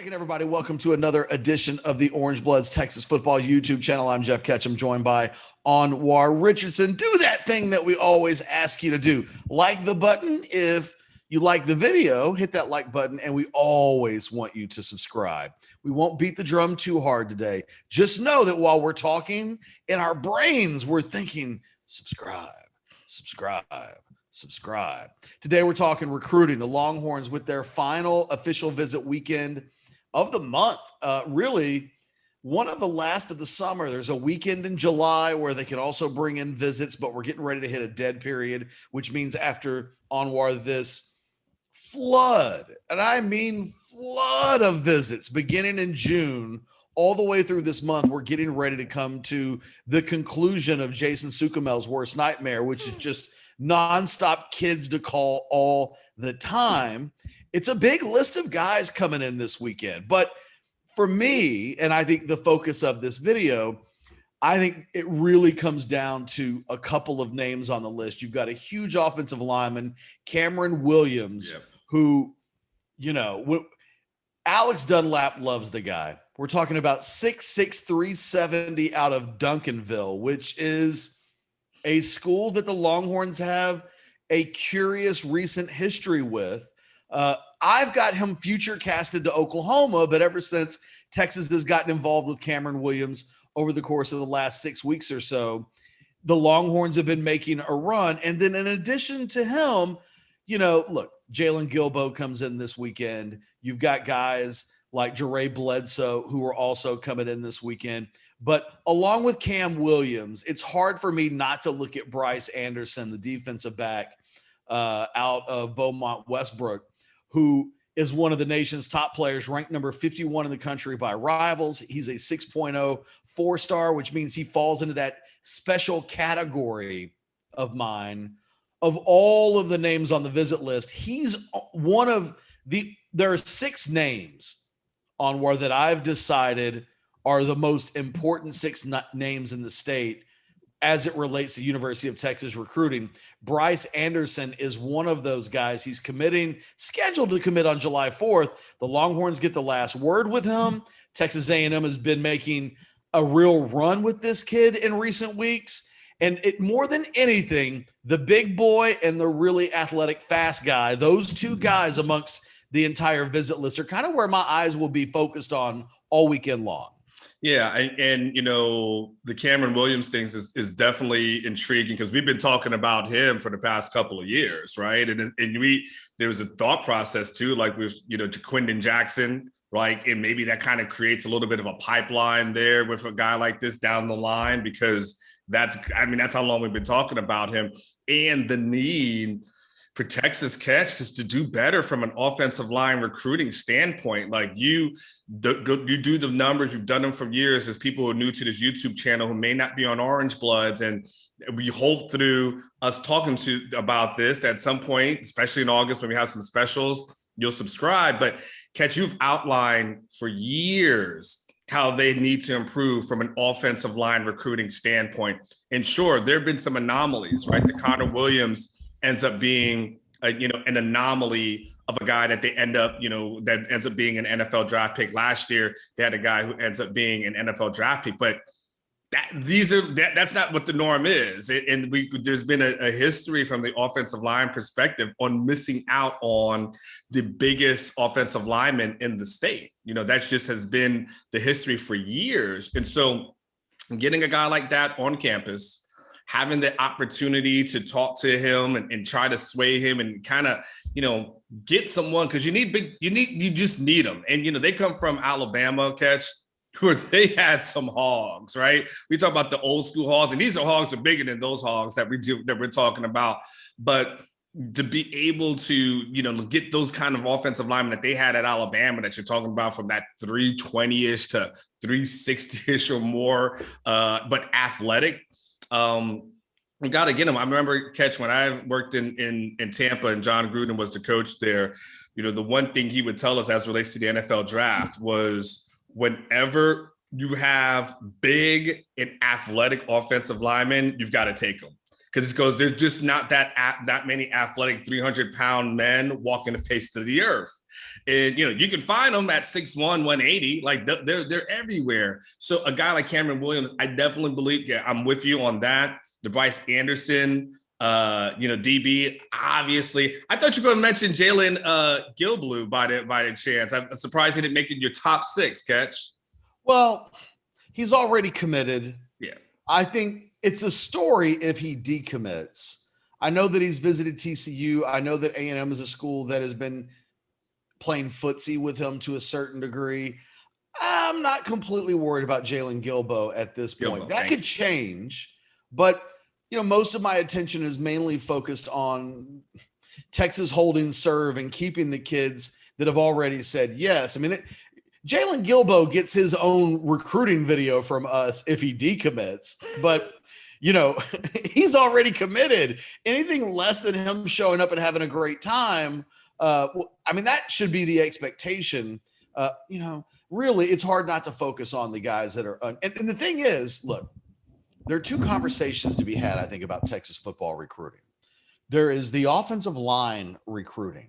Checking everybody. Welcome to another edition of the Orange Bloods Texas Football YouTube channel. I'm Geoff Ketchum, joined by Anwar Richardson. Do that thing that we always ask you to do. Like the button if you like the video, hit that like button, and we always want you to subscribe. We won't beat the drum too hard today. Just know that while we're talking, in our brains, we're thinking, subscribe, subscribe. Subscribe. Today we're talking recruiting. The Longhorns with their final official visit weekend of the month. Really one of the last of the summer. There's a weekend in July where they can also bring in visits, but we're getting ready to hit a dead period, which means after Anwar, this flood, and I mean flood of visits beginning in June all the way through this month. We're getting ready to come to the conclusion of Jason Sukumel's worst nightmare, which is just nonstop kids to call all the time. It's a big list of guys coming in this weekend. But for me, and I think the focus of this video, I think it really comes down to a couple of names on the list. You've got a huge offensive lineman, Cameron Williams, who, you know, Alex Dunlap loves the guy. We're talking about 6'6", 370 out of Duncanville, which is a school that the Longhorns have a curious recent history with. I've got him future casted to Oklahoma, but ever since Texas has gotten involved with Cameron Williams over the course of the last 6 weeks or so, the Longhorns have been making a run. And then in addition to him, you know, look, Jalen Gilbo comes in this weekend. You've got guys like Jere Bledsoe who are also coming in this weekend. But along with Cam Williams, it's hard for me not to look at Bryce Anderson, the defensive back out of Beaumont Westbrook, who is one of the nation's top players, ranked number 51 in the country by Rivals. He's a 6.0 four-star, which means he falls into that special category of mine. Of all of the names on the visit list, he's one of the – there are 6 names on where that I've decided – are the most important 6 names in the state as it relates to University of Texas recruiting. Bryce Anderson is one of those guys. He's scheduled to commit on July 4th. The Longhorns get the last word with him. Texas A&M has been making a real run with this kid in recent weeks. And it more than anything, the big boy and the really athletic fast guy, those 2 guys amongst the entire visit list are kind of where my eyes will be focused on all weekend long. Yeah, and you know, the Cameron Williams things is definitely intriguing because we've been talking about him for the past couple of years, right? And there was a thought process too, like with, you know, Quindon Jackson, right? And maybe that kind of creates a little bit of a pipeline there with a guy like this down the line, because that's how long we've been talking about him, and the need for Texas Catch is to do better from an offensive line recruiting standpoint. Like you do the numbers, you've done them for years. As people who are new to this YouTube channel who may not be on Orange Bloods, and we hope through us talking about this at some point, especially in August when we have some specials, you'll subscribe. But Catch, you've outlined for years how they need to improve from an offensive line recruiting standpoint. And sure, there have been some anomalies, right? The Connor Williams ends up being an anomaly of a guy that they end up, that ends up being an NFL draft pick. Last year, they had a guy who ends up being an NFL draft pick, but that's not what the norm is. And there's been a history from the offensive line perspective on missing out on the biggest offensive lineman in the state. That just has been the history for years. And so getting a guy like that on campus, having the opportunity to talk to him and try to sway him and kind of, get someone, because you just need them. And, they come from Alabama, Catch, where they had some hogs, right? We talk about the old school hogs, and these hogs are bigger than those hogs that we're talking about. But to be able to, get those kind of offensive linemen that they had at Alabama that you're talking about, from that 320-ish to 360-ish or more, but athletic, we got to get him. I remember, Catch, when I worked in Tampa and John Gruden was the coach there, the one thing he would tell us as relates to the NFL draft was, whenever you have big and athletic offensive linemen, you've got to take them. because it goes, there's just not that many athletic 300-pound men walking the face of the earth. And, you can find them at 6'1", 180, like they're everywhere. So a guy like Cameron Williams, I definitely believe, I'm with you on that. The Bryce Anderson, DB, obviously. I thought you were going to mention Jalen Gilblue by the chance. I'm surprised he didn't make it your top 6, Ketch. Well, he's already committed. Yeah. I think it's a story if he decommits. I know that he's visited TCU. I know that A&M is a school that has been playing footsie with him to a certain degree. I'm not completely worried about Jalen Gilbo at this point. That could change, but most of my attention is mainly focused on Texas holding serve and keeping the kids that have already said yes. I mean, Jalen Gilbo gets his own recruiting video from us if he decommits, but he's already committed. Anything less than him showing up and having a great time, that should be the expectation. Really, it's hard not to focus on the guys that are. And the thing is, look, there are two conversations to be had, I think, about Texas football recruiting. There is the offensive line recruiting,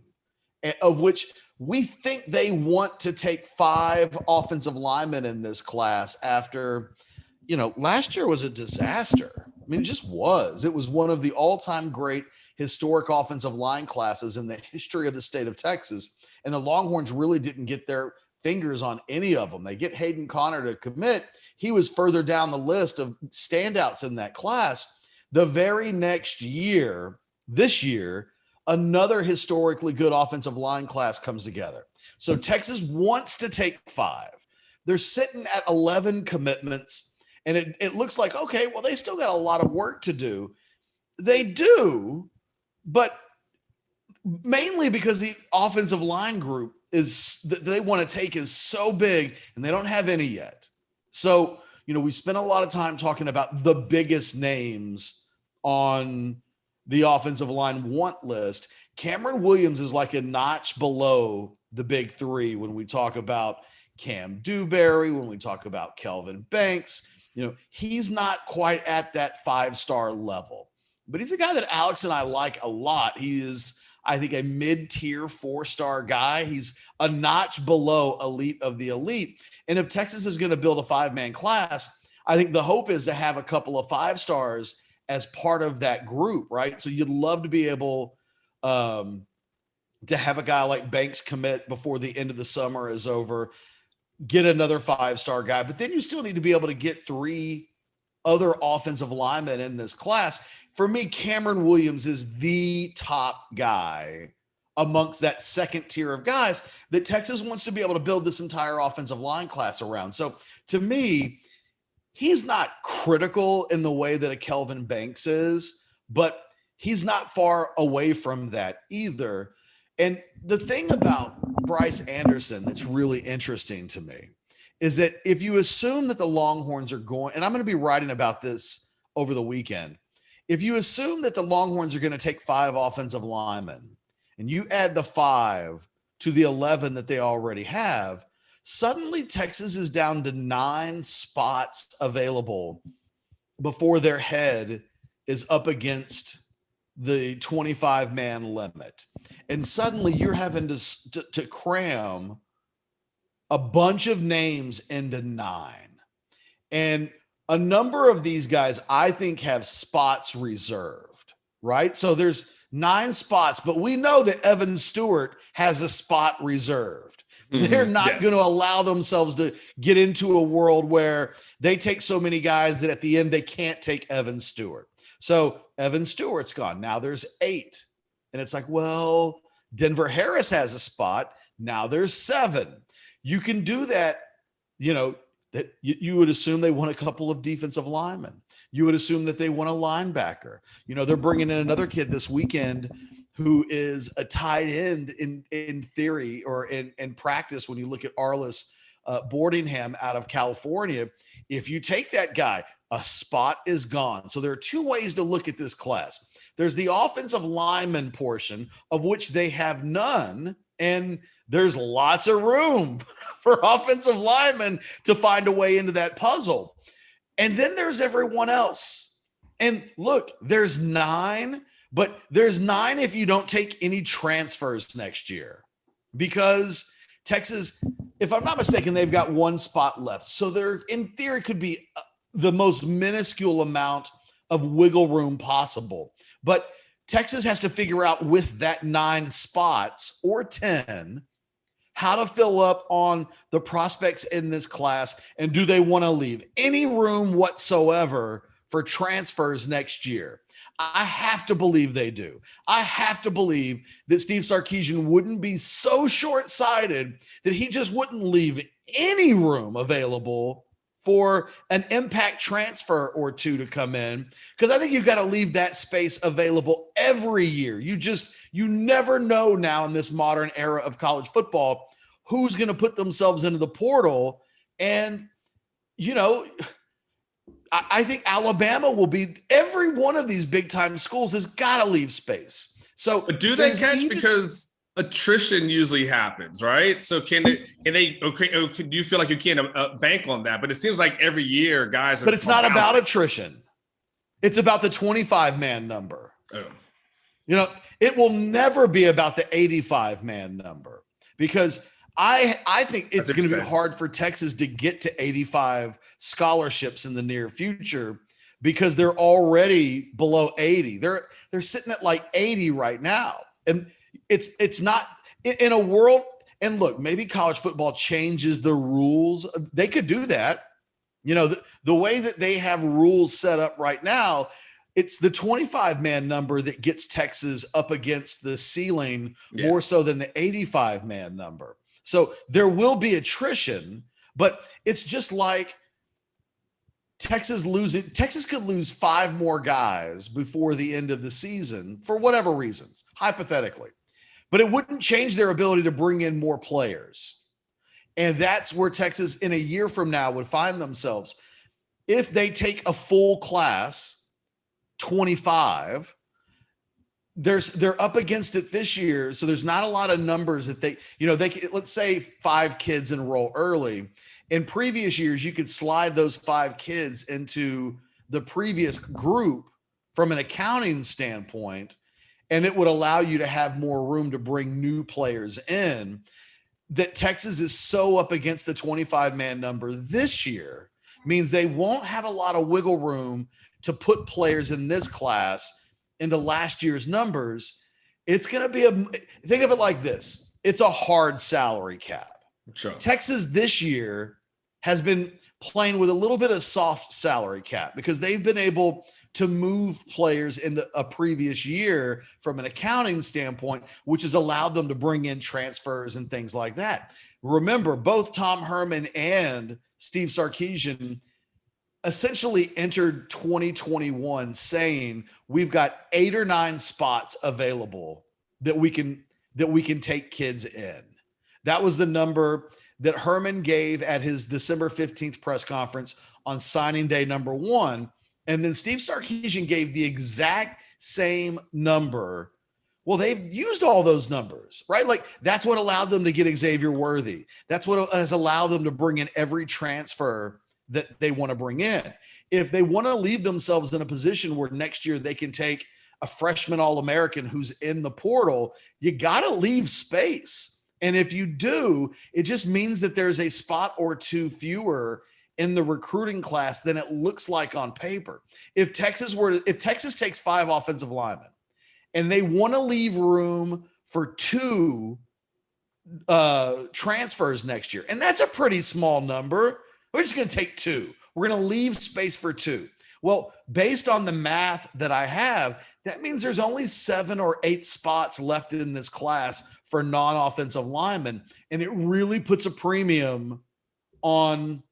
of which we think they want to take 5 offensive linemen in this class after, last year was a disaster. I mean, it just was. It was one of the all-time great historic offensive line classes in the history of the state of Texas. And the Longhorns really didn't get their fingers on any of them. They get Hayden Connor to commit. He was further down the list of standouts in that class. The very next year, this year, another historically good offensive line class comes together. So Texas wants to take 5. They're sitting at 11 commitments, and it looks like, okay, well, they still got a lot of work to do. They do, but mainly because the offensive line group that they want to take is so big, and they don't have any yet. So, we spent a lot of time talking about the biggest names on the offensive line want list. Cameron Williams is like a notch below the big 3 when we talk about Cam Dewberry, when we talk about Kelvin Banks. He's not quite at that 5-star level, but he's a guy that Alex and I like a lot. He is, I think, a mid-tier 4-star guy. He's a notch below elite of the elite. And if Texas is going to build a 5-man class, I think the hope is to have a couple of 5-stars as part of that group, right? So you'd love to be able to have a guy like Banks commit before the end of the summer is over, get another 5-star guy, but then you still need to be able to get 3 other offensive linemen in this class. For me, Cameron Williams is the top guy amongst that second tier of guys that Texas wants to be able to build this entire offensive line class around. So to me, he's not critical in the way that a Kelvin Banks is, but he's not far away from that either. And the thing about Bryce Anderson that's really interesting to me is that if you assume that the Longhorns are going, and I'm going to be writing about this over the weekend, if you assume that the Longhorns are going to take 5 offensive linemen and you add the 5 to the 11 that they already have, suddenly Texas is down to 9 spots available before their head is up against the 25-man limit. And suddenly you're having to cram a bunch of names into 9. And a number of these guys, I think, have spots reserved, right? So there's 9 spots, but we know that Evan Stewart has a spot reserved. Mm-hmm. They're not going to allow themselves to get into a world where they take so many guys that at the end they can't take Evan Stewart. So Evan Stewart's gone. Now there's 8. And it's like, well, Denver Harris has a spot. Now there's 7. You can do that, that you would assume they want a couple of defensive linemen. You would assume that they want a linebacker. They're bringing in another kid this weekend who is a tight end in theory or in practice when you look at Arliss Boardingham out of California. If you take that guy, a spot is gone. So there are 2 ways to look at this class. There's the offensive lineman portion, of which they have none, and there's lots of room for offensive linemen to find a way into that puzzle. And then there's everyone else. And look, there's 9, but there's 9 if you don't take any transfers next year, because Texas, if I'm not mistaken, they've got 1 spot left. So there, in theory, could be the most minuscule amount of wiggle room possible. But Texas has to figure out, with that 9 spots or 10, how to fill up on the prospects in this class. And do they want to leave any room whatsoever for transfers next year? I have to believe they do. I have to believe that Steve Sarkisian wouldn't be so short-sighted that he just wouldn't leave any room available for an impact transfer or 2 to come in, because I think you've got to leave that space available every year. You never know now in this modern era of college football who's going to put themselves into the portal. And, I think Alabama will be, every one of these big time schools has got to leave space. So, but do they catch, because attrition usually happens, right? So do you feel like you can't bank on that? But it seems like every year guys are. But it's not about attrition. It's about the 25-man number. Oh. It will never be about the 85-man number, because I think it's going to be hard for Texas to get to 85 scholarships in the near future, because they're already below 80. They're sitting at like 80 right now. And it's not in a world. And look, maybe college football changes the rules. They could do that. The way that they have rules set up right now, it's the 25-man number that gets Texas up against the ceiling more so than the 85-man number. So there will be attrition, but it's just like Texas could lose 5 more guys before the end of the season for whatever reasons, hypothetically. But it wouldn't change their ability to bring in more players. And that's where Texas in a year from now would find themselves. If they take a full class, 25, they're up against it this year. So there's not a lot of numbers that they let's say 5 kids enroll early. In previous years, you could slide those 5 kids into the previous group from an accounting standpoint, and it would allow you to have more room to bring new players in. That Texas is so up against the 25-man number this year means they won't have a lot of wiggle room to put players in this class into last year's numbers. It's going to be think of it like this. It's a hard salary cap. Sure. Texas this year has been playing with a little bit of soft salary cap because they've been able to move players into a previous year from an accounting standpoint, which has allowed them to bring in transfers and things like that. Remember, both Tom Herman and Steve Sarkisian essentially entered 2021 saying we've got 8 or 9 spots available that we can take kids in. That was the number that Herman gave at his December 15th press conference on signing day number 1. And then Steve Sarkisian gave the exact same number. Well, they've used all those numbers, right? Like that's what allowed them to get Xavier Worthy. That's what has allowed them to bring in every transfer that they want to bring in. If they want to leave themselves in a position where next year they can take a freshman All-American who's in the portal, you got to leave space. And if you do, it just means that there's a spot or 2 fewer in the recruiting class than it looks like on paper. If Texas takes 5 offensive linemen and they want to leave room for 2 transfers next year, and that's a pretty small number, we're just going to take 2. We're going to leave space for 2. Well, based on the math that I have, that means there's only 7 or 8 spots left in this class for non-offensive linemen. And it really puts a premium on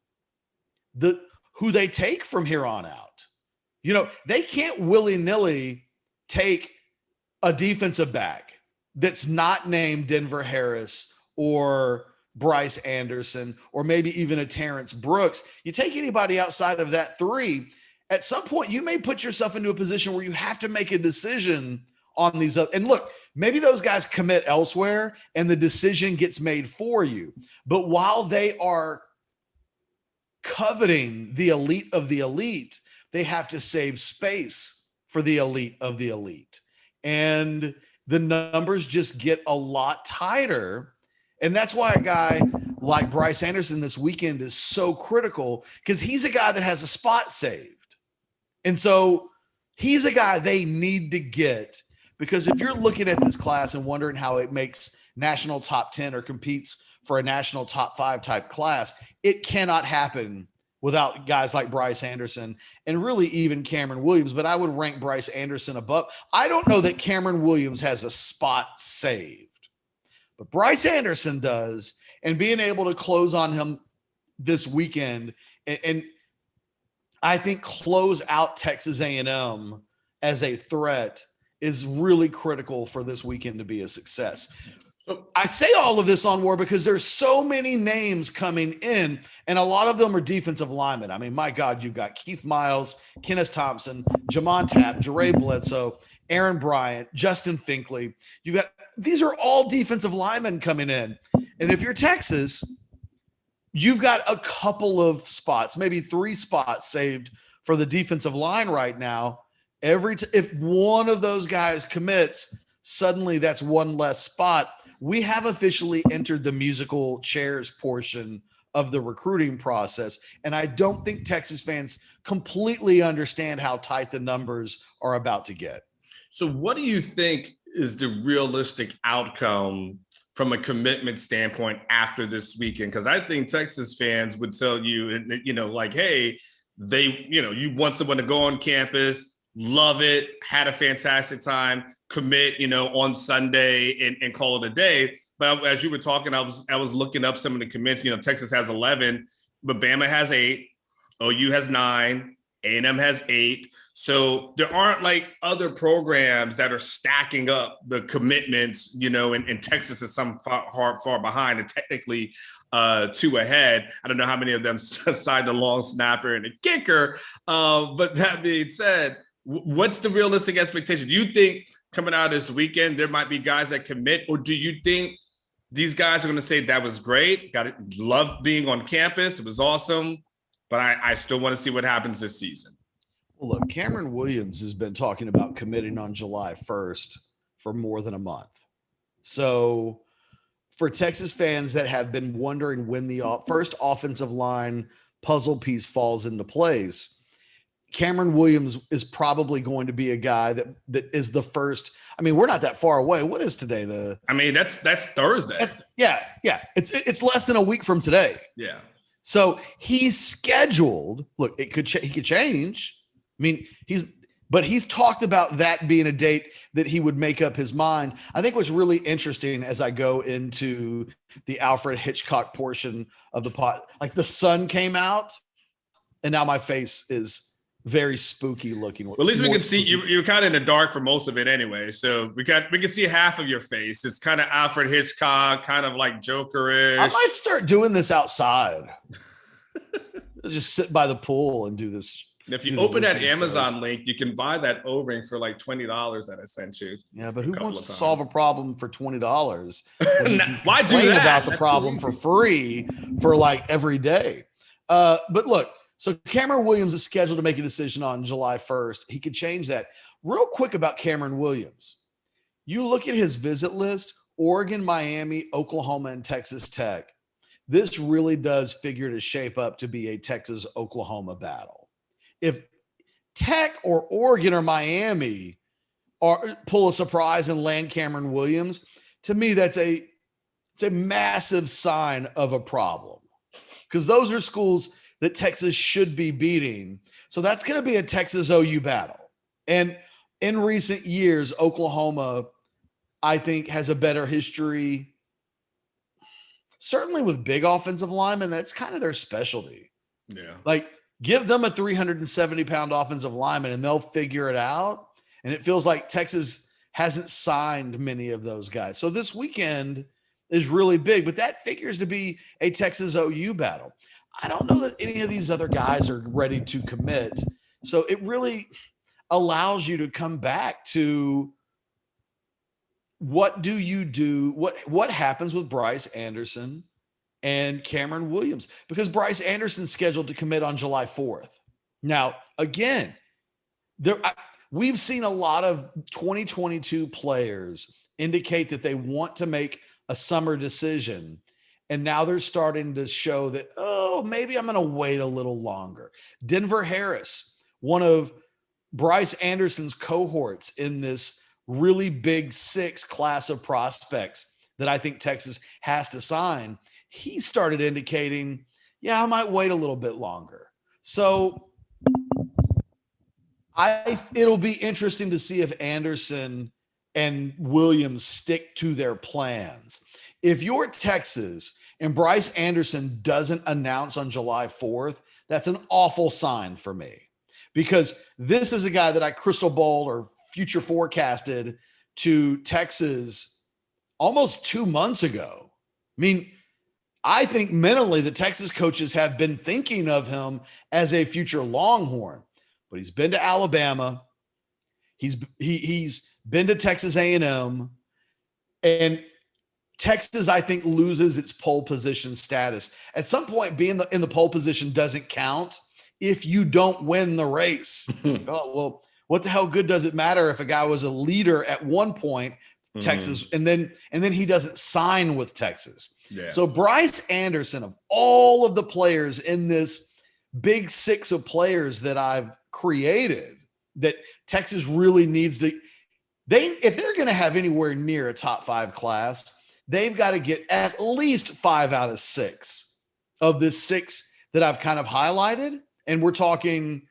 who they take from here on out. They can't willy-nilly take a defensive back that's not named Denver Harris or Bryce Anderson, or maybe even a Terrence Brooks. You take anybody outside of that 3, at some point you may put yourself into a position where you have to make a decision on these. And look, maybe those guys commit elsewhere and the decision gets made for you. But while they are coveting the elite of the elite, they have to save space for the elite of the elite. And the numbers just get a lot tighter. And that's why a guy like Bryce Anderson this weekend is so critical, because he's a guy that has a spot saved. And so he's a guy they need to get, because if you're looking at this class and wondering how it makes national top 10 or competes for a national top 5 type class, it cannot happen without guys like Bryce Anderson and really even Cameron Williams. But I would rank Bryce Anderson above. I don't know that Cameron Williams has a spot saved, but Bryce Anderson does. And being able to close on him this weekend and I think close out Texas A&M as a threat is really critical for this weekend to be a success. I say all of this, Anwar, because there's so many names coming in, and a lot of them are defensive linemen. I mean, my God, you've got Keith Miles, Kenneth Thompson, Jamon Tapp, Jere Bledsoe, Aaron Bryant, Justin Finkley. These are all defensive linemen coming in. And if you're Texas, you've got a couple of spots, maybe 3 spots saved for the defensive line right now. If one of those guys commits, suddenly that's one less spot. We have officially entered the musical chairs portion of the recruiting process. And I don't think Texas fans completely understand how tight the numbers are about to get. So what do you think is the realistic outcome from a commitment standpoint after this weekend? Because I think Texas fans would tell you, like, hey, you want someone to go on campus, love it, had a fantastic time, commit, on Sunday and call it a day. But as you were talking, I was looking up some of the commits. Texas has 11, but Bama has 8, OU has 9, A&M has 8. So there aren't like other programs that are stacking up the commitments, and Texas is some far behind and technically 2 ahead. I don't know how many of them signed a long snapper and a kicker. But that being said, what's the realistic expectation? Do you think coming out this weekend, there might be guys that commit, or do you think these guys are going to say that was great, loved being on campus, it was awesome, but I still want to see what happens this season? Well, look, Cameron Williams has been talking about committing on July 1st for more than a month. So for Texas fans that have been wondering when the first offensive line puzzle piece falls into place, Cameron Williams is probably going to be a guy that is the first. I mean, we're not that far away. What is today? That's Thursday. Yeah. It's less than a week from today. Yeah. So he's scheduled. Look, he could change. I mean, he's talked about that being a date that he would make up his mind. I think what's really interesting as I go into the Alfred Hitchcock portion of the pot, like the sun came out and now my face is very spooky looking. Well, at least we can see you're kind of in the dark for most of it anyway. So we can see half of your face. It's kind of Alfred Hitchcock, kind of like Joker-ish. I might start doing this outside. Just sit by the pool and do this. And if you open that Amazon link, you can buy that O-ring for like $20 that I sent you. Yeah, but who wants to solve a problem for $20? Why do that? About the problem for free for like every day. But look, so Cameron Williams is scheduled to make a decision on July 1st. He could change that. Real quick about Cameron Williams. You look at his visit list, Oregon, Miami, Oklahoma, and Texas Tech. This really does figure to shape up to be a Texas-Oklahoma battle. If Tech or Oregon or Miami pull a surprise and land Cameron Williams, to me, it's a massive sign of a problem, because those are schools that Texas should be beating. So that's going to be a Texas OU battle. And in recent years, Oklahoma, I think, has a better history, certainly with big offensive linemen. That's kind of their specialty. Yeah. Like, give them a 370-pound offensive lineman and they'll figure it out. And it feels like Texas hasn't signed many of those guys. So this weekend is really big, but that figures to be a Texas OU battle. I don't know that any of these other guys are ready to commit. So it really allows you to come back to what do you do? What happens with Bryce Anderson and Cameron Williams? Because Bryce Anderson's scheduled to commit on July 4th. Now, again, we've seen a lot of 2022 players indicate that they want to make a summer decision. And now they're starting to show that, oh, maybe I'm going to wait a little longer. Denver Harris, one of Bryce Anderson's cohorts in this really big 6 class of prospects that I think Texas has to sign, he started indicating, yeah, I might wait a little bit longer. So it'll be interesting to see if Anderson and Williams stick to their plans. If you're Texas and Bryce Anderson doesn't announce on July 4th, that's an awful sign for me, because this is a guy that I crystal balled or future forecasted to Texas almost 2 months ago. I mean, I think mentally the Texas coaches have been thinking of him as a future Longhorn, but he's been to Alabama. He's been to Texas A&M, and Texas, I think, loses its pole position status. At some point, being in the pole position doesn't count if you don't win the race. Oh, well, what the hell good does it matter if a guy was a leader at one point, Texas, and then he doesn't sign with Texas? Yeah. So Bryce Anderson, of all of the players in this big 6 of players that I've created, that Texas really needs to, if they're going to have anywhere near a top 5 class, they've got to get at least 5 out of 6 of this 6 that I've kind of highlighted. And we're talking,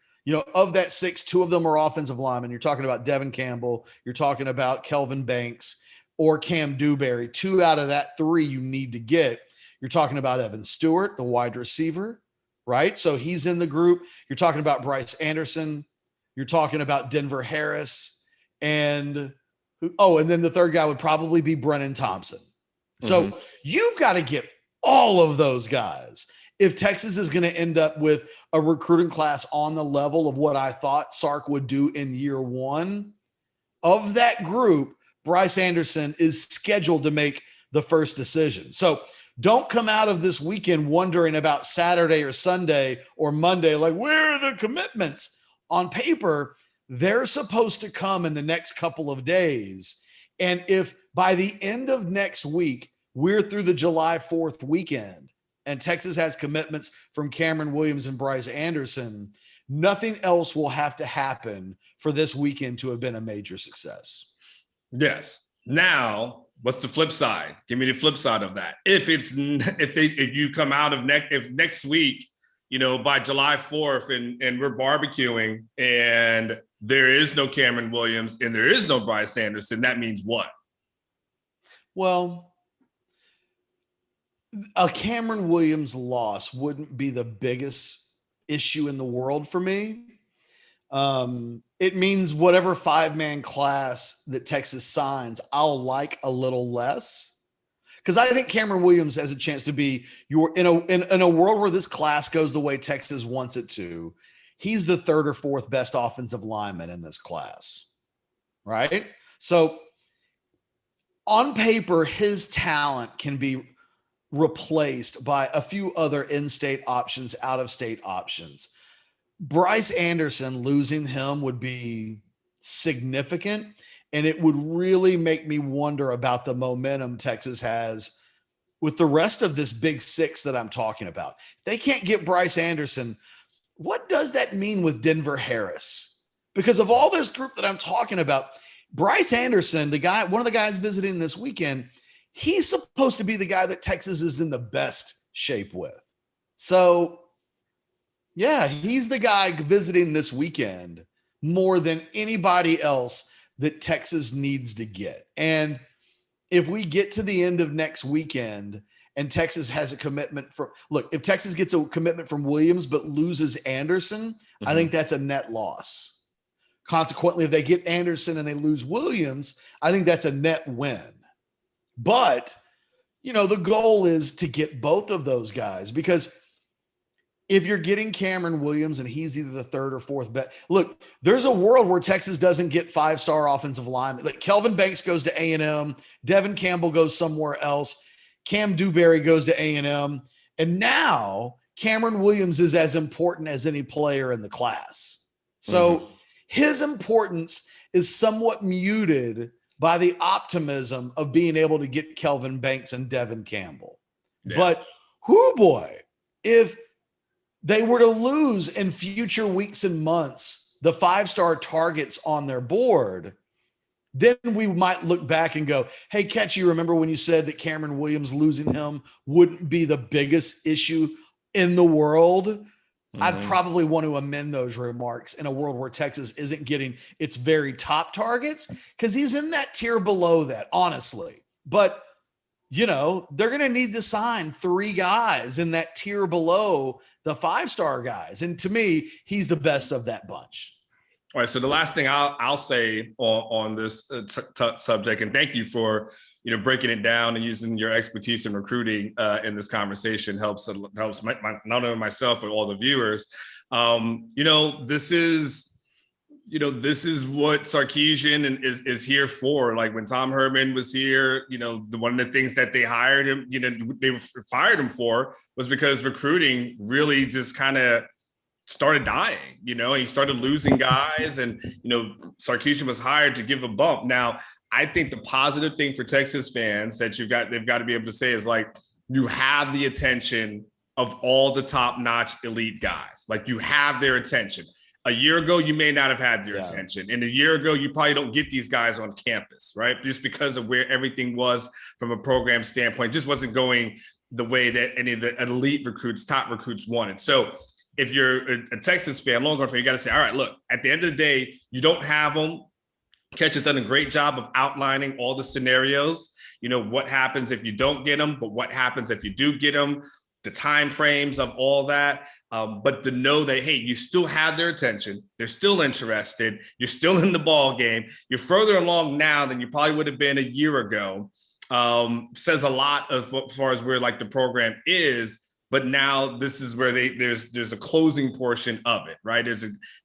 of that 6, 2 of them are offensive linemen. You're talking about Devin Campbell. You're talking about Kelvin Banks or Cam Dewberry. 2 out of that 3 you need to get. You're talking about Evan Stewart, the wide receiver, right? So he's in the group. You're talking about Bryce Anderson. You're talking about Denver Harris. And then the third guy would probably be Brennan Thompson. So you've got to get all of those guys if Texas is going to end up with a recruiting class on the level of what I thought Sark would do in year 1. Of that group, Bryce Anderson is scheduled to make the first decision. So don't come out of this weekend wondering about Saturday or Sunday or Monday, like, where are the commitments? On paper, they're supposed to come in the next couple of days. And if by the end of next week, we're through the July 4th weekend and Texas has commitments from Cameron Williams and Bryce Anderson, nothing else will have to happen for this weekend to have been a major success. Yes. Now, what's the flip side? Give me the flip side of that. If you come out of next week, by July 4th and we're barbecuing and there is no Cameron Williams and there is no Bryce Anderson, that means what? Well, a Cameron Williams loss wouldn't be the biggest issue in the world for me. It means whatever 5-man class that Texas signs, I'll like a little less, because I think Cameron Williams has a chance to be in a world where this class goes the way Texas wants it to. He's the 3rd or 4th best offensive lineman in this class, right? So on paper, his talent can be replaced by a few other in-state options, out-of-state options. Bryce Anderson, losing him would be significant, and it would really make me wonder about the momentum Texas has with the rest of this big 6 that I'm talking about. They can't get Bryce Anderson. What does that mean with Denver Harris? Because of all this group that I'm talking about, Bryce Anderson, one of the guys visiting this weekend, he's supposed to be the guy that Texas is in the best shape with. So, yeah, he's the guy visiting this weekend more than anybody else that Texas needs to get. And if we get to the end of next weekend and Texas has a commitment if Texas gets a commitment from Williams but loses Anderson, I think that's a net loss. Consequently, if they get Anderson and they lose Williams, I think that's a net win. But, the goal is to get both of those guys, because if you're getting Cameron Williams and he's either the 3rd or 4th best, look, there's a world where Texas doesn't get 5-star offensive linemen. Like Kelvin Banks goes to A&M, Devin Campbell goes somewhere else, Cam Dewberry goes to A&M, and now Cameron Williams is as important as any player in the class. So his importance is somewhat muted by the optimism of being able to get Kelvin Banks and Devin Campbell. Yeah. But whoo boy, if they were to lose in future weeks and months the 5-star targets on their board, then we might look back and go, hey, Ketch, you remember when you said that Cameron Williams losing him wouldn't be the biggest issue in the world? I'd probably want to amend those remarks in a world where Texas isn't getting its very top targets, because he's in that tier below that, honestly. But, you know, they're going to need to sign 3 guys in that tier below the 5-star guys. And to me, he's the best of that bunch. All right. So the last thing I'll say on this subject, and thank you for, you know, breaking it down and using your expertise in recruiting in this conversation helps not only myself, but all the viewers. You know, this is what Sarkisian is here for. Like when Tom Herman was here, you know, one of the things that they hired him, you know, they fired him for was because recruiting really just kind of started dying, you know, and he started losing guys, and, you know, Sarkisian was hired to give a bump. Now, I think the positive thing for Texas fans that they've got to be able to say is, like, you have the attention of all the top-notch elite guys. Like, you have their attention. A year ago, you may not have had their attention. And a year ago, you probably don't get these guys on campus, right? Just because of where everything was from a program standpoint, just wasn't going the way that any of the elite recruits, top recruits wanted. So if you're a Texas fan, Longhorn fan, you got to say, all right, look, at the end of the day, you don't have them. Ketch has done a great job of outlining all the scenarios. You know, what happens if you don't get them, but what happens if you do get them, the time frames of all that. But to know that, hey, you still have their attention. They're still interested. You're still in the ball game. You're further along now than you probably would have been a year ago. Says a lot as far as where, like, the program is. But now this is where there's a closing portion of it, right?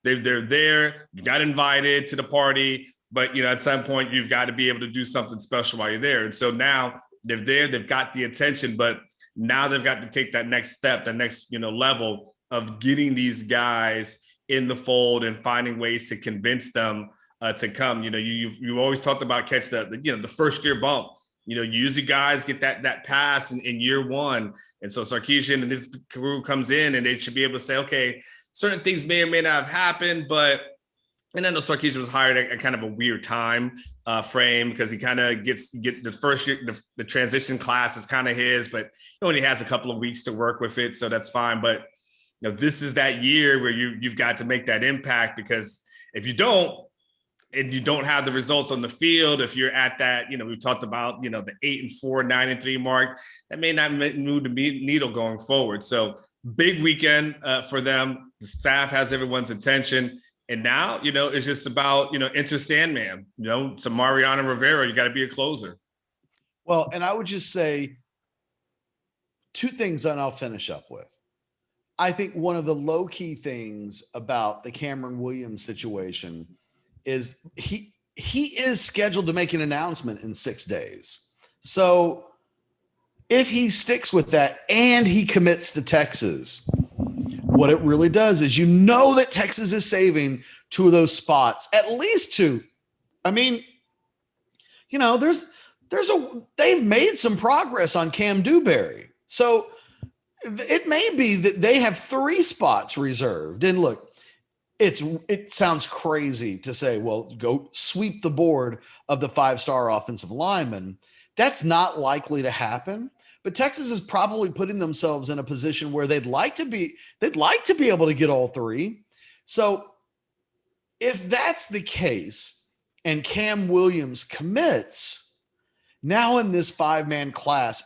They're there. You got invited to the party, but, you know, at some point you've got to be able to do something special while you're there. And so now they're there. They've got the attention, but now they've got to take that next step, the next, you know, level of getting these guys in the fold and finding ways to convince them to come. You know, you always talked about Ketch the first year bump. You know, usually guys get that pass in year one. And so Sarkisian and his crew comes in, and they should be able to say, okay, certain things may or may not have happened, but, and I know Sarkisian was hired at kind of a weird time frame, because he kind of get the first year, the transition class is kind of his, but he only has a couple of weeks to work with it. So that's fine. But, you know, this is that year where you've got to make that impact, because if you don't, and you don't have the results on the field, if you're at that, you know, we've talked about, you know, the 8-4, 9-3 mark, that may not move the needle going forward. So big weekend for them. The staff has everyone's attention. And now, you know, it's just about, you know, enter Sandman, you know, so Mariano Rivera, you got to be a closer. Well, and I would just say 2 things, and I'll finish up with. I think one of the low-key things about the Cameron Williams situation is he is scheduled to make an announcement in 6 days. So if he sticks with that and he commits to Texas, what it really does is, you know, that Texas is saving 2 of those spots, at least 2. I mean, you know, they've made some progress on Cam Dewberry. So it may be that they have 3 spots reserved. And look, it sounds crazy to say, well, go sweep the board of the 5-star offensive lineman. That's not likely to happen. But Texas is probably putting themselves in a position where they'd like to be able to get all 3. So if that's the case and Cam Williams commits, now in this 5-man class,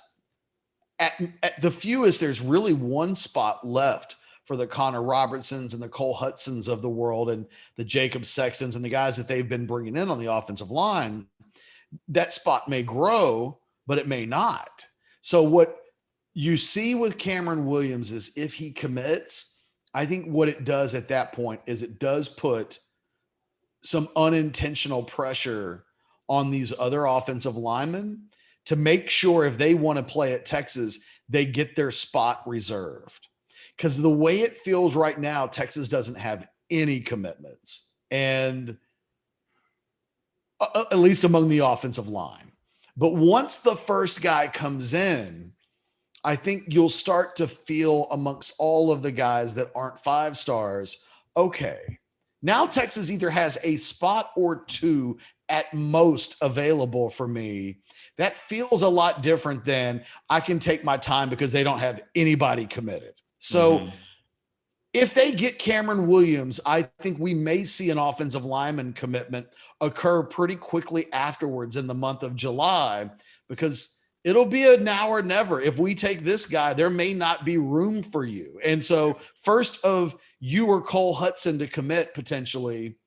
at the fewest, there's really 1 spot left for the Connor Robertsons and the Cole Hudsons of the world, and the Jacob Sextons and the guys that they've been bringing in on the offensive line. That spot may grow, but it may not. So what you see with Cameron Williams is, if he commits, I think what it does at that point is it does put some unintentional pressure on these other offensive linemen to make sure if they want to play at Texas, they get their spot reserved. because the way it feels right now, Texas doesn't have any commitments, and at least among the offensive line. But once the first guy comes in, I think you'll start to feel amongst all of the guys that aren't 5 stars, okay, now Texas either has a spot or 2 at most available for me. That feels a lot different than I can take my time because they don't have anybody committed. So if they get Cameron Williams, I think we may see an offensive lineman commitment occur pretty quickly afterwards in the month of July, because it'll be a now or never. If we take this guy, there may not be room for you. And so first of you or Cole Hudson to commit potentially,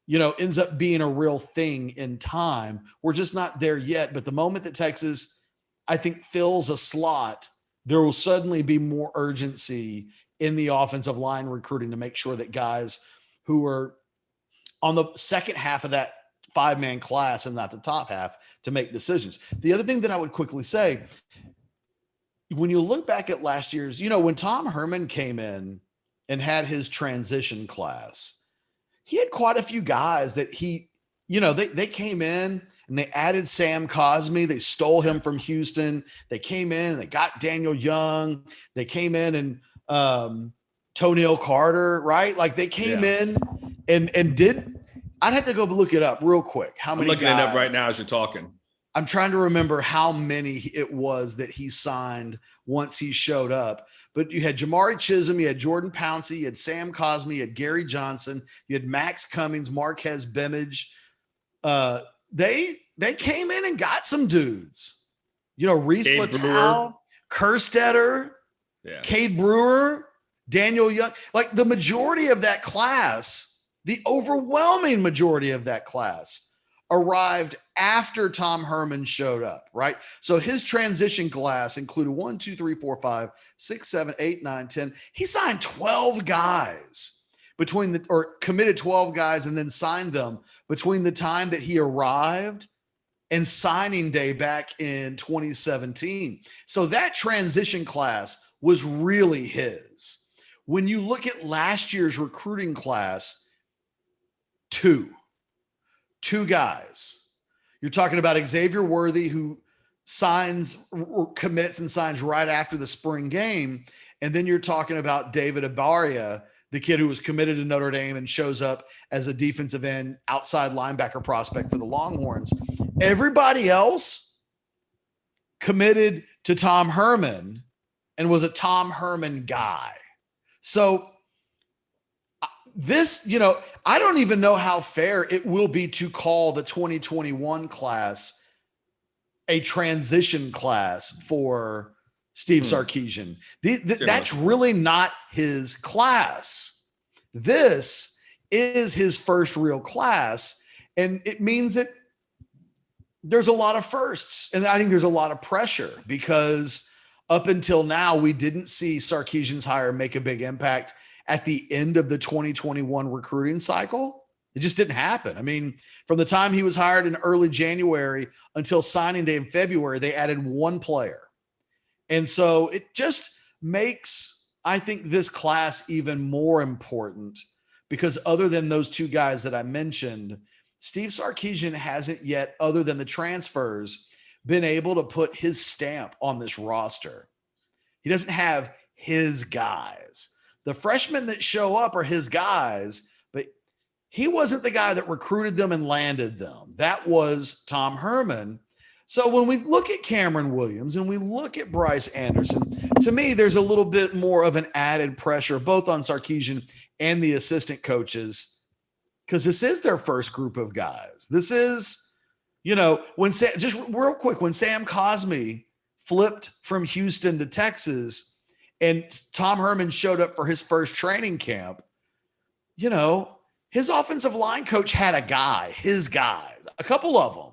ends up being a real thing in time. We're just not there yet. But the moment that Texas, I think, fills a slot, there will suddenly be more urgency in the offensive line recruiting to make sure that guys who are on the second half of that 5-man class and not the top half to make decisions. The other thing that I would quickly say, when you look back at last year's, when Tom Herman came in and had his transition class, he had quite a few guys that they came in and they added Sam Cosmi. They stole him from Houston. They came in and they got Daniel Young. They came in and Toneel Carter, right? Like they came in and did. I'd have to go look it up real quick. How many? I'm looking it up right now as you're talking. I'm trying to remember how many it was that he signed once he showed up. But you had Jamari Chisholm, you had Jordan Pouncey, you had Sam Cosmi, you had Gary Johnson, you had Max Cummings, Marquez Bemidge. They came in and got some dudes. Reese Littau, Kerstetter, Cade Brewer, Daniel Young. Like the majority of that class, the overwhelming majority of that class arrived after Tom Herman showed up, right? So his transition class included 1, 2, 3, 4, 5, 6, 7, 8, 9, 10. He signed 12 guys committed 12 guys and then signed them between the time that he arrived and signing day back in 2017. So that transition class was really his. When you look at last year's recruiting class, two guys. You're talking about Xavier Worthy, who commits and signs right after the spring game. And then you're talking about David Abaria, the kid who was committed to Notre Dame and shows up as a defensive end outside linebacker prospect for the Longhorns. Everybody else committed to Tom Herman and was a Tom Herman guy. So this, I don't even know how fair it will be to call the 2021 class a transition class for Steve Sarkisian. That's really not his class. This is his first real class, and it means that there's a lot of firsts, and I think there's a lot of pressure because up until now, we didn't see Sarkisian's hire make a big impact at the end of the 2021 recruiting cycle. It just didn't happen. I mean, from the time he was hired in early January until signing day in February, they added 1 player. And so it just makes, I think, this class even more important because other than those 2 guys that I mentioned, Steve Sarkisian hasn't yet, other than the transfers, been able to put his stamp on this roster. He doesn't have his guys. The freshmen that show up are his guys, but he wasn't the guy that recruited them and landed them. That was Tom Herman. So when we look at Cameron Williams and we look at Bryce Anderson, to me, there's a little bit more of an added pressure, both on Sarkisian and the assistant coaches, because this is their first group of guys. This is, just real quick, when Sam Cosmi flipped from Houston to Texas, and Tom Herman showed up for his first training camp, his offensive line coach had his guys, a couple of them.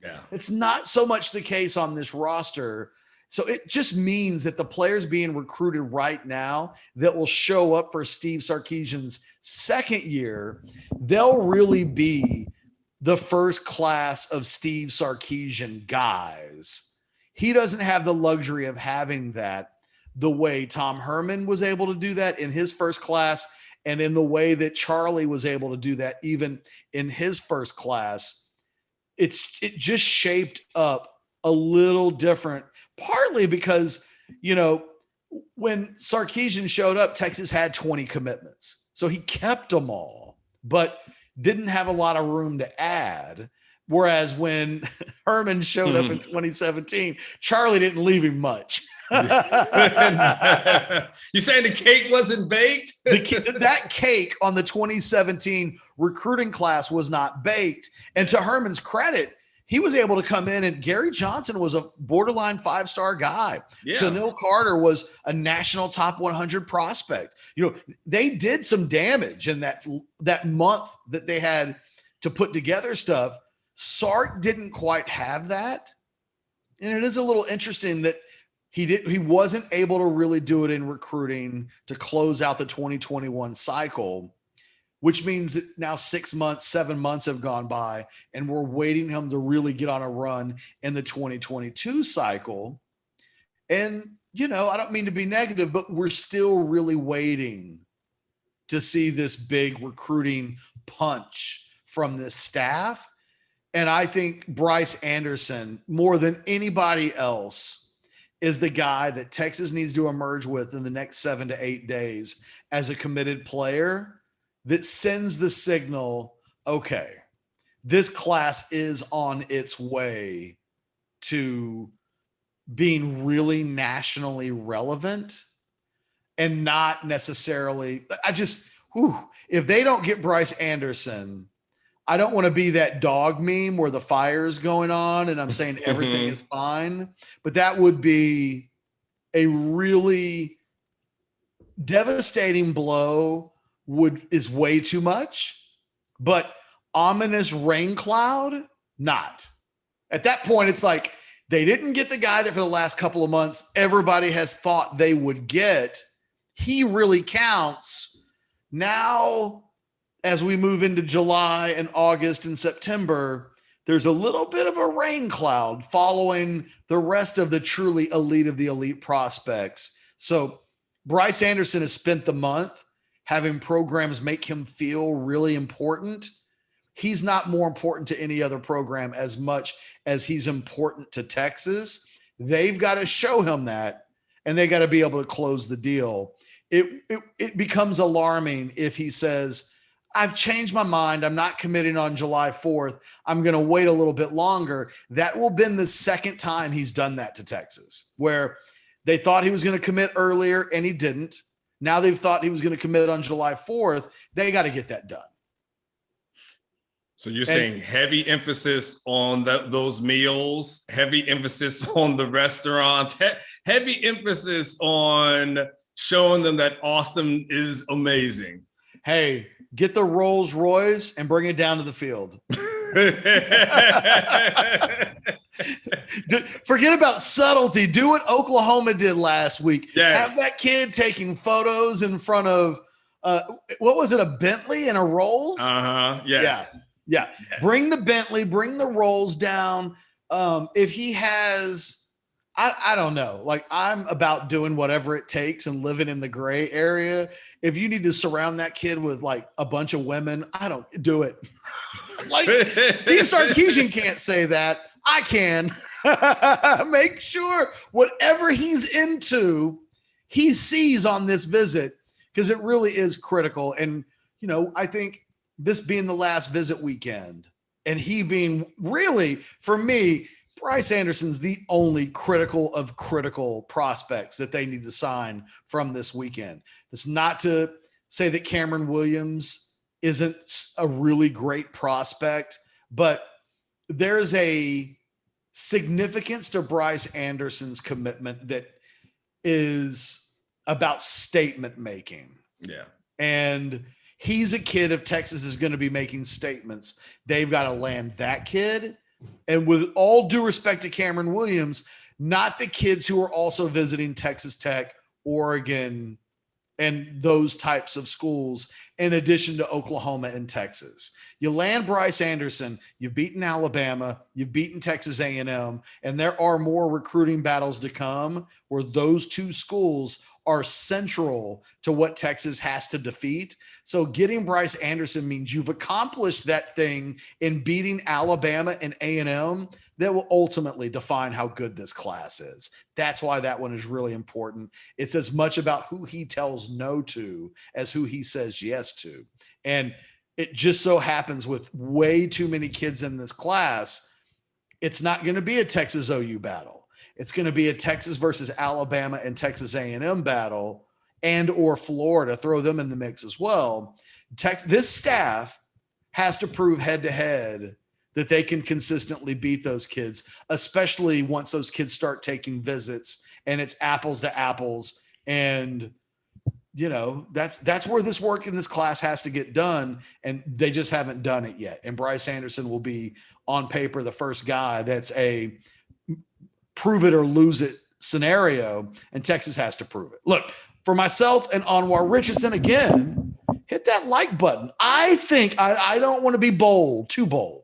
Yeah. It's not so much the case on this roster. So it just means that the players being recruited right now that will show up for Steve Sarkisian's second year, they'll really be the first class of Steve Sarkisian guys. He doesn't have the luxury of having that the way Tom Herman was able to do that in his first class, and in the way that Charlie was able to do that even in his first class. It just shaped up a little different, partly because, when Sarkisian showed up, Texas had 20 commitments. So he kept them all, but didn't have a lot of room to add. Whereas when Herman showed up in 2017, Charlie didn't leave him much. You saying the cake wasn't baked? That cake on the 2017 recruiting class was not baked. And to Herman's credit, he was able to come in, and Gary Johnson was a borderline 5-star guy. Yeah. Tanil Carter was a national top 100 prospect. They did some damage in that month that they had to put together stuff. Sark didn't quite have that. And it is a little interesting that he wasn't able to really do it in recruiting to close out the 2021 cycle, which means that now 6 months, 7 months have gone by, and we're waiting him to really get on a run in the 2022 cycle. And, I don't mean to be negative, but we're still really waiting to see this big recruiting punch from this staff. And I think Bryce Anderson, more than anybody else, is the guy that Texas needs to emerge with in the next 7 to 8 days as a committed player that sends the signal, okay, this class is on its way to being really nationally relevant and not necessarily, if they don't get Bryce Anderson, I don't want to be that dog meme where the fire's going on and I'm saying everything is fine, but that would be a really devastating blow. Is way too much, but ominous rain cloud, not. At that point, it's like they didn't get the guy that for the last couple of months everybody has thought they would get. He really counts. Now, as we move into July and August and September, there's a little bit of a rain cloud following the rest of the truly elite of the elite prospects. So Bryce Anderson has spent the month having programs make him feel really important. He's not more important to any other program as much as he's important to Texas. They've got to show him that, and they got to be able to close the deal. It becomes alarming if he says, I've changed my mind. I'm not committing on July 4th. I'm going to wait a little bit longer. That will have been the second time he's done that to Texas, where they thought he was going to commit earlier and he didn't. Now they've thought he was going to commit on July 4th. They got to get that done. So you're saying heavy emphasis on those meals, heavy emphasis on the restaurant, heavy emphasis on showing them that Austin is amazing. Hey, get the Rolls Royce and bring it down to the field. Forget about subtlety. Do what Oklahoma did last week. Yes. Have that kid taking photos in front of what was it, a Bentley and a Rolls? Yes. Yeah. Yes. Bring the Bentley, bring the Rolls down. If he has, I don't know. Like, I'm about doing whatever it takes and living in the gray area. If you need to surround that kid with like a bunch of women, I don't do it. Like, Steve Sarkisian can't say that. I can. Make sure whatever he's into, he sees on this visit, because it really is critical. And, I think this being the last visit weekend and he being really, for me, Bryce Anderson's the only critical of critical prospects that they need to sign from this weekend. It's not to say that Cameron Williams isn't a really great prospect, but there's a significance to Bryce Anderson's commitment that is about statement making. Yeah. And he's a kid, if Texas is going to be making statements, they've got to land that kid. And with all due respect to Cameron Williams, not the kids who are also visiting Texas Tech, Oregon, and those types of schools in addition to Oklahoma and Texas. You land Bryce Anderson, you've beaten Alabama, you've beaten Texas A&M, and there are more recruiting battles to come where those two schools are central to what Texas has to defeat. So getting Bryce Anderson means you've accomplished that thing in beating Alabama and A&M that will ultimately define how good this class is. That's why that one is really important. It's as much about who he tells no to as who he says yes to. And it just so happens with way too many kids in this class, it's not going to be a Texas OU battle. It's going to be a Texas versus Alabama and Texas A&M battle, and or Florida. Throw them in the mix as well. This staff has to prove head to head that they can consistently beat those kids, especially once those kids start taking visits and it's apples to apples. And, you know, that's where this work in this class has to get done. And they just haven't done it yet. And Bryce Anderson will be on paper the first guy that's a prove it or lose it scenario. And Texas has to prove it. Look, for myself and Anwar Richardson, again, hit that like button. I think I don't want to be too bold.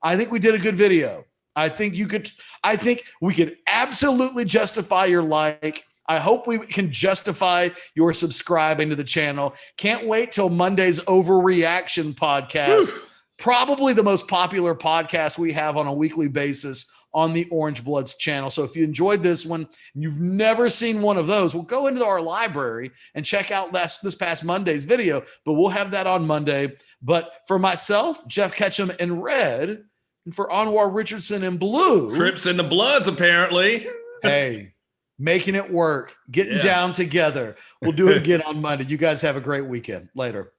I think we did a good video. I think we could absolutely justify your like. I hope we can justify your subscribing to the channel. Can't wait till Monday's Overreaction podcast. Woo! Probably the most popular podcast we have on a weekly basis on the Orange Bloods channel. So if you enjoyed this one and you've never seen one of those, we'll go into our library and check out this past Monday's video, but we'll have that on Monday. But for myself, Geoff Ketchum in red, and for Anwar Richardson in blue. Crips and the Bloods, apparently. Hey, making it work, getting down together. We'll do it again on Monday. You guys have a great weekend. Later.